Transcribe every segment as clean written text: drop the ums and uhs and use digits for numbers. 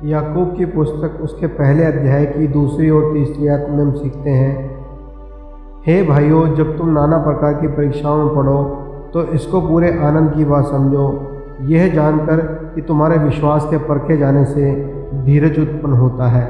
याकूब की पुस्तक उसके पहले अध्याय की 2 और 3 आयत में हम सीखते हैं, हे भाइयों, जब तुम नाना प्रकार की परीक्षाओं में पढ़ो तो इसको पूरे आनंद की बात समझो, यह जानकर कि तुम्हारे विश्वास के परखे जाने से धीरज उत्पन्न होता है।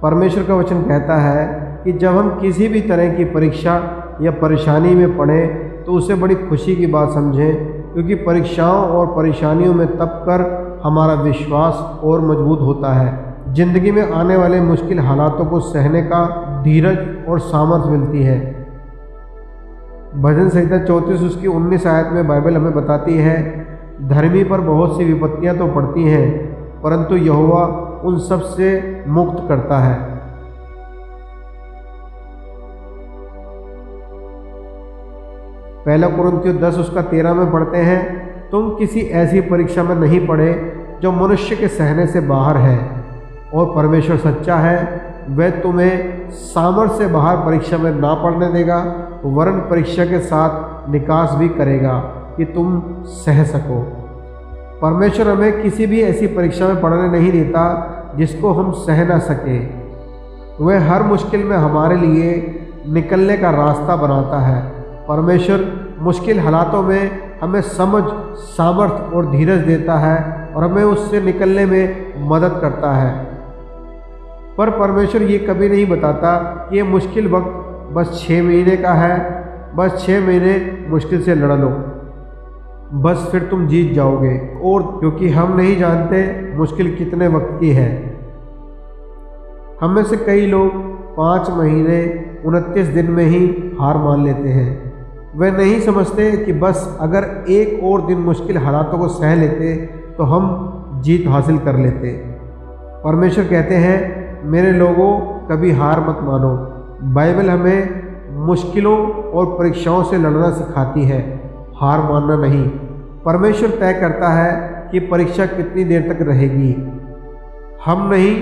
परमेश्वर का वचन कहता है कि जब हम किसी भी तरह की परीक्षा या परेशानी में पड़ें तो उसे बड़ी खुशी की बात समझें, क्योंकि परीक्षाओं और परेशानियों में तप कर हमारा विश्वास और मजबूत होता है। ज़िंदगी में आने वाले मुश्किल हालातों को सहने का धीरज और सामर्थ्य मिलती है। भजन संहिता 34 उसकी 19 आयत में बाइबल हमें बताती है, धर्मी पर बहुत सी विपत्तियां तो पड़ती हैं, परंतु यहोवा उन सब से मुक्त करता है। पहला कुरिन्थियों 10 उसका 13 में पढ़ते हैं, तुम किसी ऐसी परीक्षा में नहीं पड़े जो मनुष्य के सहने से बाहर है, और परमेश्वर सच्चा है, वह तुम्हें सामर्थ्य से बाहर परीक्षा में ना पड़ने देगा, वरन परीक्षा के साथ निकास भी करेगा कि तुम सह सको। परमेश्वर हमें किसी भी ऐसी परीक्षा में पड़ने नहीं देता जिसको हम सह ना सके। वह हर मुश्किल में हमारे लिए निकलने का रास्ता बनाता है। परमेश्वर मुश्किल हालातों में हमें समझ, सामर्थ्य और धीरज देता है और हमें उससे निकलने में मदद करता है। पर परमेश्वर ये कभी नहीं बताता कि ये मुश्किल वक्त बस 6 महीने का है, बस 6 महीने मुश्किल से लड़ लो, बस फिर तुम जीत जाओगे। और क्योंकि हम नहीं जानते मुश्किल कितने वक्त की है। हम में से कई लोग 5 महीने 29 दिन में ही हार मान लेते हैं। वे नहीं समझते कि बस अगर एक और दिन मुश्किल हालातों को सह लेते तो हम जीत हासिल कर लेते। परमेश्वर कहते हैं, मेरे लोगों, कभी हार मत मानो। बाइबल हमें मुश्किलों और परीक्षाओं से लड़ना सिखाती है, हार मानना नहीं। परमेश्वर तय करता है कि परीक्षा कितनी देर तक रहेगी, हम नहीं।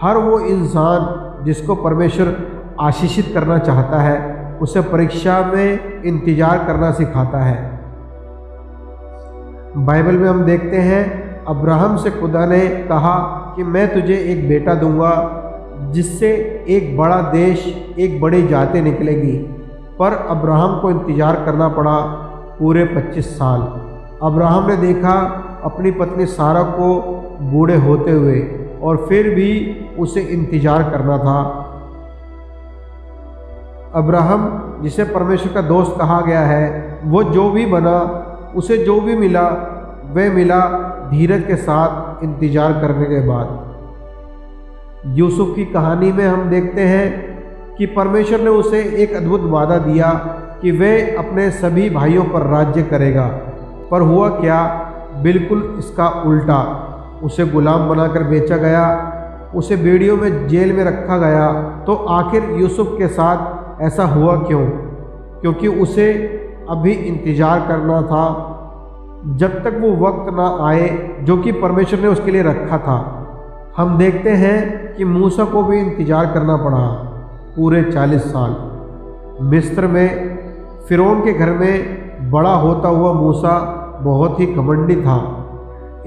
हर वो इंसान जिसको परमेश्वर आशीषित करना चाहता है उसे परीक्षा में इंतजार करना सिखाता है। बाइबल में हम देखते हैं, अब्राहम से खुदा ने कहा कि मैं तुझे एक बेटा दूंगा जिससे एक बड़ा देश, एक बड़ी जाति निकलेगी। पर अब्राहम को इंतजार करना पड़ा पूरे 25 साल। अब्राहम ने देखा अपनी पत्नी सारा को बूढ़े होते हुए, और फिर भी उसे इंतजार करना था। अब्राहम, जिसे परमेश्वर का दोस्त कहा गया है, वो जो भी बना, उसे जो भी मिला, वह मिला धीरज के साथ इंतजार करने के बाद। यूसुफ की कहानी में हम देखते हैं कि परमेश्वर ने उसे एक अद्भुत वादा दिया कि वह अपने सभी भाइयों पर राज्य करेगा। पर हुआ क्या? बिल्कुल इसका उल्टा। उसे गुलाम बनाकर बेचा गया, उसे बेड़ियों में जेल में रखा गया। तो आखिर यूसुफ के साथ ऐसा हुआ क्यों? क्योंकि उसे अभी इंतजार करना था जब तक वो वक्त ना आए जो कि परमेश्वर ने उसके लिए रखा था। हम देखते हैं कि मूसा को भी इंतजार करना पड़ा पूरे 40 साल। मिस्र में फिरौन के घर में बड़ा होता हुआ मूसा बहुत ही घमंडी था।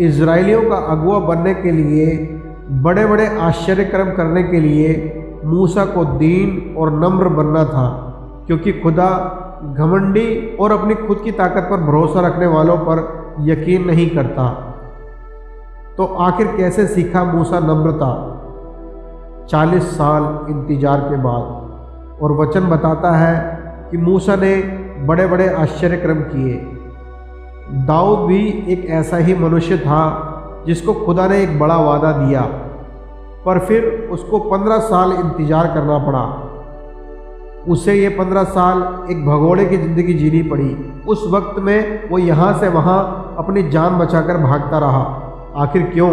इजराइलियों का अगुआ बनने के लिए, बड़े बड़े आश्चर्य कर्म करने के लिए मूसा को दीन और नम्र बनना था, क्योंकि खुदा घमंडी और अपनी खुद की ताकत पर भरोसा रखने वालों पर यकीन नहीं करता। तो आखिर कैसे सीखा मूसा नम्रता? 40 साल इंतजार के बाद। और वचन बताता है कि मूसा ने बड़े बड़े आश्चर्य कर्म किए। दाऊद भी एक ऐसा ही मनुष्य था जिसको खुदा ने एक बड़ा वादा दिया, पर फिर उसको 15 साल इंतजार करना पड़ा। उसे ये 15 साल एक भगोड़े की ज़िंदगी जीनी पड़ी। उस वक्त में वो यहाँ से वहाँ अपनी जान बचाकर भागता रहा। आखिर क्यों?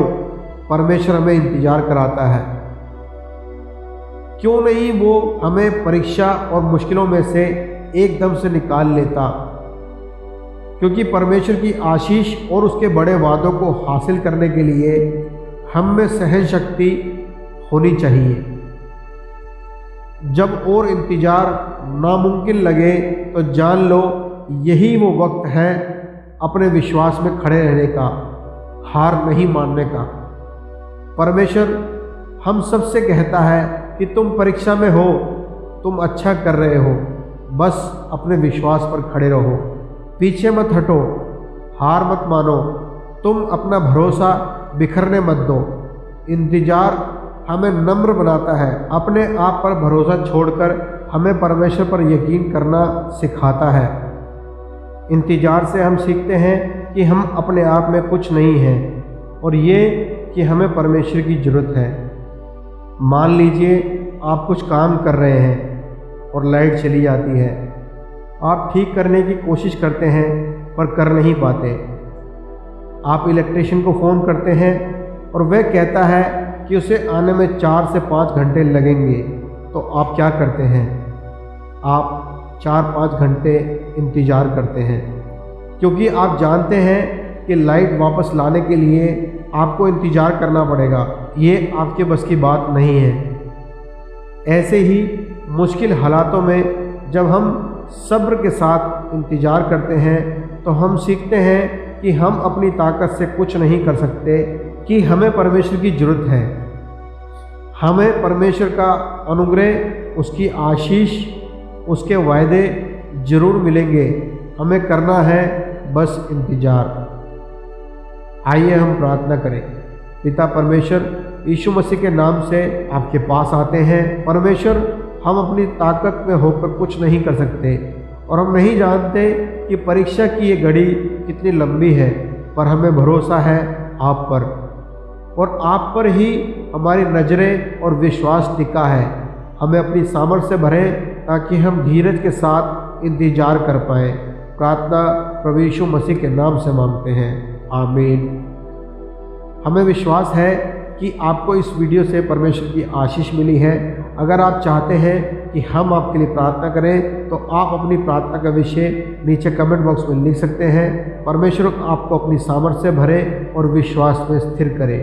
परमेश्वर हमें इंतजार कराता है। क्यों नहीं वो हमें परीक्षा और मुश्किलों में से एकदम से निकाल लेता? क्योंकि परमेश्वर की आशीष और उसके बड़े वादों को हासिल करने के लिए हम में सहन शक्ति होनी चाहिए। जब और इंतजार नामुमकिन लगे तो जान लो यही वो वक्त है अपने विश्वास में खड़े रहने का। हार नहीं मानने का। परमेश्वर हम सबसे कहता है कि तुम परीक्षा में हो, तुम अच्छा कर रहे हो, बस अपने विश्वास पर खड़े रहो, पीछे मत हटो, हार मत मानो, तुम अपना भरोसा बिखरने मत दो। इंतजार हमें नम्र बनाता है, अपने आप पर भरोसा छोड़कर हमें परमेश्वर पर यकीन करना सिखाता है। इंतजार से हम सीखते हैं कि हम अपने आप में कुछ नहीं हैं और ये कि हमें परमेश्वर की ज़रूरत है। मान लीजिए आप कुछ काम कर रहे हैं और लाइट चली जाती है। आप ठीक करने की कोशिश करते हैं पर कर नहीं पाते। आप इलेक्ट्रीशियन को फ़ोन करते हैं और वह कहता है कि उसे आने में 4 से 5 घंटे लगेंगे, तो आप क्या करते हैं? आप 4-5 घंटे इंतज़ार करते हैं, क्योंकि आप जानते हैं कि लाइट वापस लाने के लिए आपको इंतज़ार करना पड़ेगा। ये आपके बस की बात नहीं है। ऐसे ही मुश्किल हालातों में जब हम सब्र के साथ इंतज़ार करते हैं तो हम सीखते हैं कि हम अपनी ताकत से कुछ नहीं कर सकते, कि हमें परमेश्वर की ज़रूरत है। हमें परमेश्वर का अनुग्रह, उसकी आशीष, उसके वायदे ज़रूर मिलेंगे। हमें करना है बस इंतज़ार। आइए हम प्रार्थना करें। पिता परमेश्वर, यीशु मसीह के नाम से आपके पास आते हैं। परमेश्वर, हम अपनी ताकत में होकर कुछ नहीं कर सकते और हम नहीं जानते कि परीक्षा की ये घड़ी कितनी लंबी है, पर हमें भरोसा है आप पर, और आप पर ही हमारी नज़रें और विश्वास टिका है। हमें अपनी सामर्थ्य से भरें ताकि हम धीरज के साथ इंतज़ार कर पाएँ। प्रार्थना प्रभु यीशु मसीह के नाम से मांगते हैं, आमीन। हमें विश्वास है कि आपको इस वीडियो से परमेश्वर की आशीष मिली है। अगर आप चाहते हैं कि हम आपके लिए प्रार्थना करें तो आप अपनी प्रार्थना का विषय नीचे कमेंट बॉक्स में लिख सकते हैं। परमेश्वर आपको अपनी सामर्थ्य से भरे और विश्वास में स्थिर करे।